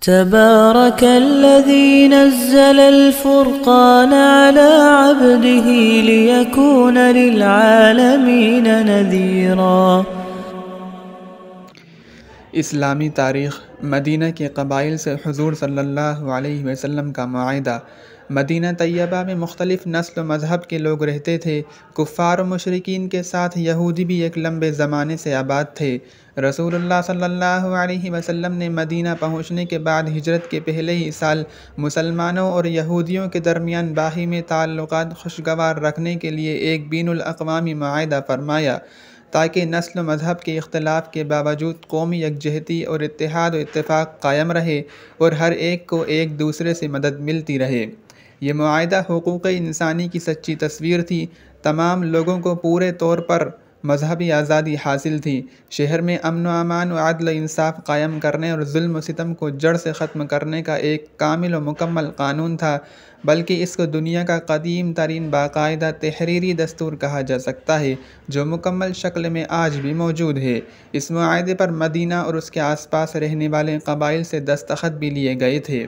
تبارك الذي نزل الفرقان على عبده ليكون للعالمين نذيرا۔ اسلامی تاریخ۔ مدینہ کے قبائل سے حضور صلی اللہ علیہ وسلم کا معاہدہ۔ مدینہ طیبہ میں مختلف نسل و مذہب کے لوگ رہتے تھے۔ کفار و مشرکین کے ساتھ یہودی بھی ایک لمبے زمانے سے آباد تھے۔ رسول اللہ صلی اللہ علیہ وسلم نے مدینہ پہنچنے کے بعد ہجرت کے پہلے ہی سال مسلمانوں اور یہودیوں کے درمیان باہمی تعلقات خوشگوار رکھنے کے لیے ایک بین الاقوامی معاہدہ فرمایا، تاکہ نسل و مذہب کے اختلاف کے باوجود قومی یکجہتی اور اتحاد و اتفاق قائم رہے اور ہر ایک کو ایک دوسرے سے مدد ملتی رہے۔ یہ معاہدہ حقوق انسانی کی سچی تصویر تھی۔ تمام لوگوں کو پورے طور پر مذہبی آزادی حاصل تھی۔ شہر میں امن و امان و عدل و انصاف قائم کرنے اور ظلم و ستم کو جڑ سے ختم کرنے کا ایک کامل و مکمل قانون تھا، بلکہ اس کو دنیا کا قدیم ترین باقاعدہ تحریری دستور کہا جا سکتا ہے، جو مکمل شکل میں آج بھی موجود ہے۔ اس معاہدے پر مدینہ اور اس کے آس پاس رہنے والے قبائل سے دستخط بھی لیے گئے تھے۔